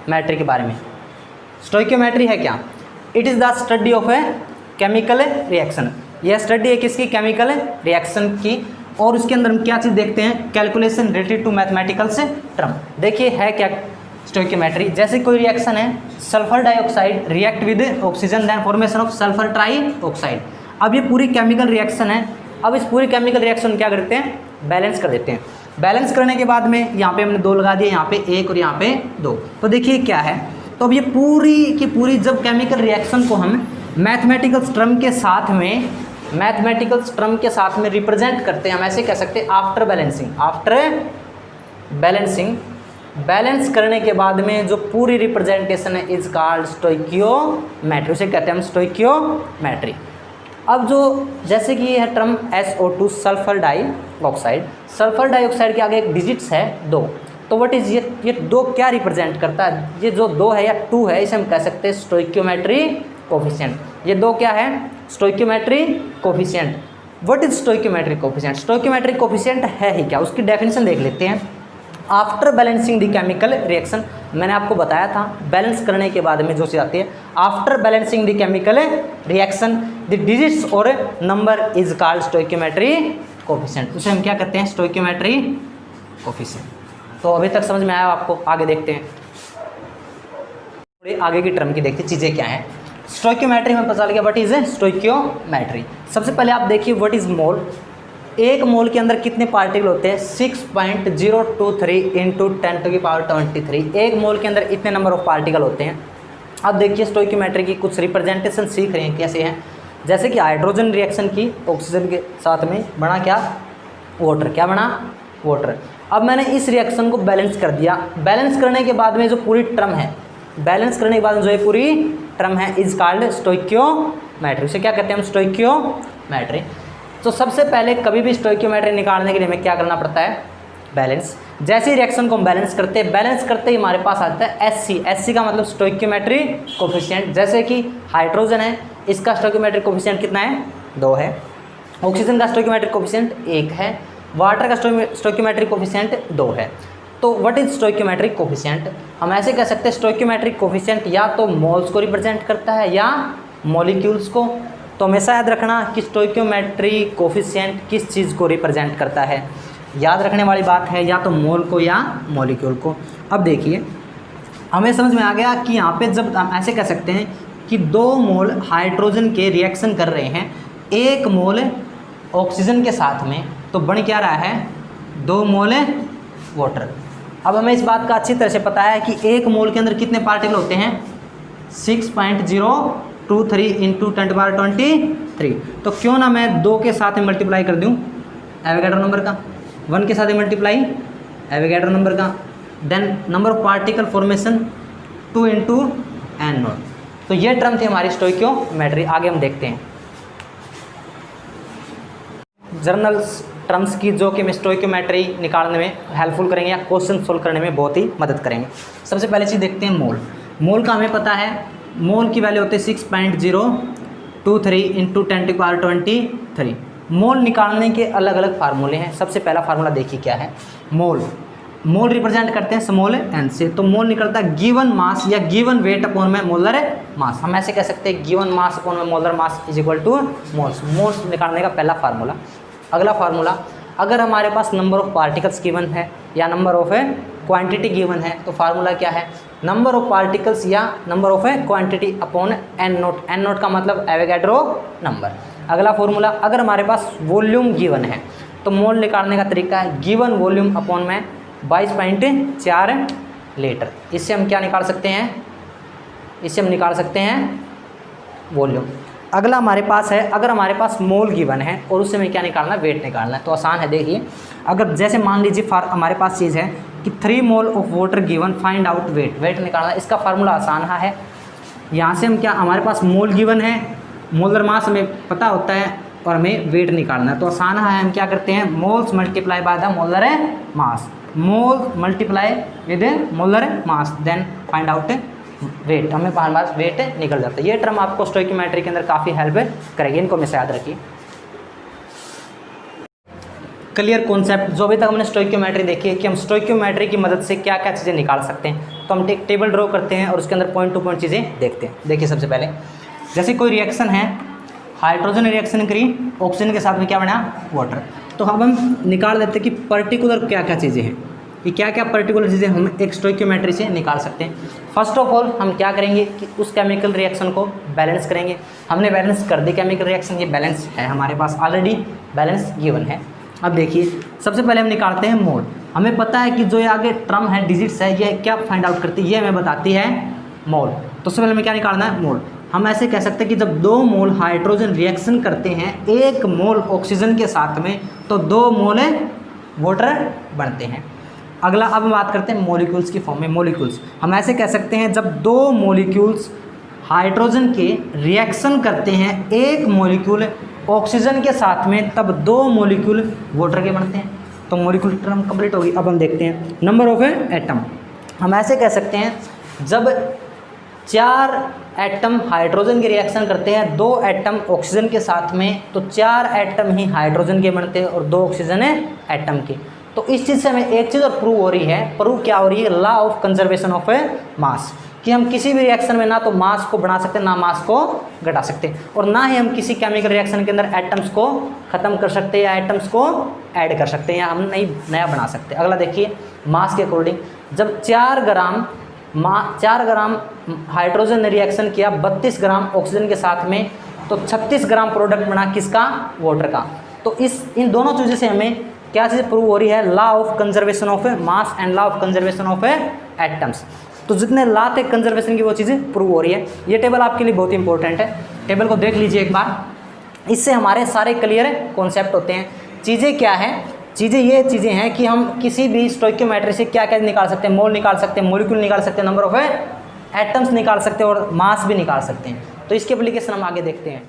Stoichiometry के बारे में। स्टोइकियोमेट्री है क्या? It is the study of a chemical reaction. यह स्टडी है किसकी? केमिकल रिएक्शन की। और उसके अंदर हम क्या चीज़ देखते हैं? Calculation related to mathematicals term. देखिए है क्या स्टोइकियोमेट्री? जैसे कोई रिएक्शन है, sulphur dioxide react with oxygen then formation of sulphur trioxide. अब ये पूरी केमिकल रिएक्शन है। अब इस पूरी केमिकल रिएक्शन क्या करते हैं? बैलेंस कर देते हैं। बैलेंस करने के बाद में यहाँ पे हमने 2 लगा दिए, यहाँ पे 1 और यहाँ पे 2। तो देखिए क्या है, तो अब ये पूरी की पूरी जब केमिकल रिएक्शन को हम मैथमेटिकल टर्म के साथ में रिप्रेजेंट करते हैं, हम ऐसे कह सकते हैं आफ्टर बैलेंसिंग बैलेंस करने के बाद में जो पूरी रिप्रेजेंटेशन है इज कॉल्ड स्टोइकियोमेट्री। उसे कहते हैं हम स्टोइकियोमेट्री। अब जो जैसे कि ये है टर्म SO2 सल्फर डाइऑक्साइड के आगे एक डिजिट्स है 2। तो व्हाट इज ये 2 क्या रिप्रेजेंट करता है? ये जो 2 है या 2 है, इसे हम कह सकते हैं स्टोइकियोमेट्री कोफिशिएंट। ये 2 क्या है? Stoichiometry coefficient. What is stoichiometry coefficient? Stoichiometry coefficient है ही क्या, उसकी डेफिनेशन देख लेते हैं। After balancing the chemical reaction, मैंने आपको बताया था बैलेंस करने के बाद में जो चीज़ आती है, after balancing the chemical reaction the digits और number is called stoichiometry coefficient. उसे हम क्या कहते हैं? Stoichiometry coefficient. तो अभी तक समझ में आया आपको? आगे देखते हैं, थोड़ी आगे की टर्म की देखते हैं चीज़ें क्या हैं। स्टोइकियोमेट्री में पता चल गया व्हाट इज स्टोइकियोमेट्री। सबसे पहले आप देखिए व्हाट इज मोल। एक मोल के अंदर कितने पार्टिकल होते हैं? 6.023 इंटू 10⁻23। एक मोल के अंदर इतने नंबर ऑफ पार्टिकल होते हैं। अब देखिए स्टोइकियोमेट्री की कुछ रिप्रेजेंटेशन सीख रहे हैं कैसे हैं। जैसे कि हाइड्रोजन रिएक्शन की ऑक्सीजन के साथ में बना क्या? वाटर। क्या बना? वाटर। अब मैंने इस रिएक्शन को बैलेंस कर दिया। बैलेंस करने के बाद में जो पूरी टर्म है, बैलेंस करने के बाद जो ये पूरी टर्म है इज कॉल्ड स्टोइकियोमेट्री। उसे क्या कहते हैं हम? स्टोइकियोमेट्री। तो सबसे पहले कभी भी स्टोइकियोमेट्री निकालने के लिए हमें क्या करना पड़ता है? बैलेंस। जैसे ही रिएक्शन को हम बैलेंस करते हैं, बैलेंस करते ही हमारे पास आता है SC का मतलब स्टोइकियोमेट्री कोफिशिएंट। जैसे कि हाइड्रोजन है, इसका स्टोइकियोमेट्री कोफिशिएंट कितना है? 2 है। ऑक्सीजन का स्टोइकियोमेट्री कोफिशिएंट 1 है। वाटर का स्टोइकियोमेट्री कोफिशिएंट 2 है। तो व्हाट इज स्टोइकियोमेट्री कोफिशिएंट? हम ऐसे कह सकते हैं स्टोइकियोमेट्री कोफिशिएंट या तो मोल्स को रिप्रेजेंट करता है या मॉलिक्यूल्स को। तो हमेशा याद रखना कि स्टोइकियोमेट्री कोफिशिएंट किस चीज़ को रिप्रेजेंट करता है। याद रखने वाली बात है, या तो मोल को या मॉलिक्यूल को। अब देखिए हमें समझ में आ गया कि यहाँ पे जब हम ऐसे कह सकते हैं कि 2 मोल हाइड्रोजन के रिएक्शन कर रहे हैं 1 मोल ऑक्सीजन के साथ में, तो बन क्या रहा है? 2 मोल वाटर। अब हमें इस बात का अच्छी तरह से पता है कि 1 मोल के अंदर कितने पार्टिकल होते हैं? 6.023 इंटू 10⁻23। तो क्यों ना मैं 2 के साथ में मल्टीप्लाई कर दूँ एवोगैड्रो नंबर का, 1 के साथ में मल्टीप्लाई एवोगैड्रो नंबर का, then number of particle formation 2 into N0। तो ये टर्म थी हमारी स्टोइकियोमेट्री। आगे हम देखते हैं जर्नल टर्म्स की, जो कि हमें स्टोइकियोमेट्री निकालने में हेल्पफुल करेंगे या क्वेश्चन सोल्व करने में बहुत ही मदद करेंगे। सबसे पहले चीज़ देखते हैं मोल। मोल का हमें पता है, मोल की वैल्यू होती है 6.023 इंटू 10⁻23। मोल निकालने के अलग अलग फार्मूले हैं। सबसे पहला फार्मूला देखिए क्या है। मोल रिप्रेजेंट करते हैं स्मॉल n से। तो मोल निकलता है गिवन मास या गिवन वेट अपॉन में मोलर मास। हम ऐसे कह सकते हैं गिवन मास अपॉन में molar mass is equal two moles. Moles निकालने का पहला फार्मूला। अगला फार्मूला, अगर हमारे पास नंबर ऑफ पार्टिकल्स गिवन है या नंबर ऑफ क्वांटिटी गिवन है, तो फार्मूला क्या है? नंबर ऑफ पार्टिकल्स या number of quantity upon N0। N0 का मतलब एवोगैड्रो नंबर। अगला फार्मूला, अगर हमारे पास वॉल्यूम गिवन है तो मोल निकालने का तरीका है गिवन वॉल्यूम अपॉन में 22.4 लीटर। इससे हम क्या निकाल सकते हैं? इससे हम निकाल सकते हैं वॉल्यूम। अगला हमारे पास है, अगर हमारे पास मोल गिवन है और उससे हमें क्या निकालना है? वेट निकालना है। तो आसान है, देखिए अगर जैसे मान लीजिए हमारे पास चीज़ है कि 3 mole of water given, find out weight. Weight निकालना है, इसका फार्मूला आसान है। यहाँ से हम क्या, हमारे पास मोल गिवन है, मोलर मास हमें पता होता है और हमें वेट निकालना है। तो आसान है, हम क्या करते हैं? Moles multiply by the molar mass. Mole multiply with molar mass, then find out weight. हमें हमारे पास वेट निकल जाता है। ये टर्म आपको स्टोइकियोमेट्री के अंदर काफ़ी हेल्प करेगी, इनको हमेशा याद रखिए। Clear concept. जो अभी तक हमने स्टोइकियोमेट्री देखी है कि हम स्टोइकियोमेट्री की मदद से क्या क्या चीज़ें निकाल सकते हैं। तो हम एक टेबल ड्रॉ करते हैं और उसके अंदर पॉइंट टू पॉइंट चीज़ें देखते हैं। देखिए सबसे पहले जैसे कोई रिएक्शन है, हाइड्रोजन रिएक्शन करी, ऑक्सीजन के साथ में क्या बना, वाटर। तो अब हम निकाल देते हैं कि पर्टिकुलर क्या क्या चीज़ें हैं, कि क्या क्या पर्टिकुलर चीज़ें हम एक स्टोइकियोमेट्री से निकाल सकते हैं। फर्स्ट ऑफ ऑल हम क्या करेंगे कि उस केमिकल रिएक्शन को बैलेंस करेंगे। हमने बैलेंस कर दी केमिकल रिएक्शन, ये बैलेंस है हमारे पास ऑलरेडी, बैलेंस गिवन है। अब देखिए सबसे पहले हम निकालते हैं मोल। हमें पता है कि जो ये आगे टर्म है, डिजिट्स है, ये क्या फाइंड आउट करती है, ये हमें बताती है मोल। तो सबसे पहले हमें क्या निकालना है, मोल। हम ऐसे कह सकते हैं कि जब 2 मोल हाइड्रोजन रिएक्शन करते हैं 1 मोल ऑक्सीजन के साथ में, तो 2 मोल वाटर बनते हैं। अगला अब हम बात करते हैं मॉलिक्यूल्स की फॉर्म में। मॉलिक्यूल्स हम ऐसे कह सकते हैं जब 2 मॉलिक्यूल्स हाइड्रोजन के रिएक्शन करते हैं 1 मॉलिक्यूल ऑक्सीजन के साथ में, तब 2 मॉलिक्यूल वाटर के बनते हैं। तो मॉलिक्यूल टर्म कंप्लीट होगी। अब हम देखते हैं नंबर ऑफ एटम। हम ऐसे कह सकते हैं जब 4 एटम हाइड्रोजन के रिएक्शन करते हैं 2 एटम ऑक्सीजन के साथ में, तो 4 एटम ही हाइड्रोजन के बनते हैं और 2 ऑक्सीजन है एटम के। तो इस चीज़ से हमें एक चीज़ और प्रूव हो रही है। प्रूव क्या हो रही है, law of conservation of mass, कि हम किसी भी रिएक्शन में ना तो मास को बढ़ा सकते हैं ना मास को घटा सकते, और ना ही हम किसी केमिकल रिएक्शन के अंदर एटम्स को ख़त्म कर सकते या एटम्स को ऐड कर सकते हैं या हम नहीं नया बना सकते। अगला देखिए मास के अकॉर्डिंग, जब 4 ग्राम हाइड्रोजन ने रिएक्शन किया 32 ग्राम ऑक्सीजन के साथ में, तो 36 ग्राम प्रोडक्ट बना किसका, वाटर का। तो इन दोनों चीज़ों से हमें क्या चीज़ प्रूव हो रही है, law of conservation of mass and law of conservation of atoms. तो जितने लॉ थे कंजर्वेशन की वो चीज़ें प्रूव हो रही है। ये टेबल आपके लिए बहुत इंपॉर्टेंट है, टेबल को देख लीजिए एक बार। इससे हमारे सारे क्लियर कॉन्सेप्ट होते हैं। चीज़ें क्या हैं, ये चीज़ें हैं कि हम किसी भी स्टोइकियोमेट्री से क्या क्या निकाल सकते हैं, मोल निकाल सकते हैं, मॉलिक्यूल निकाल सकते हैं, नंबर ऑफ एटम्स निकाल सकते हैं और मास भी निकाल सकते हैं। तो इसके एप्लीकेशन हम आगे देखते हैं।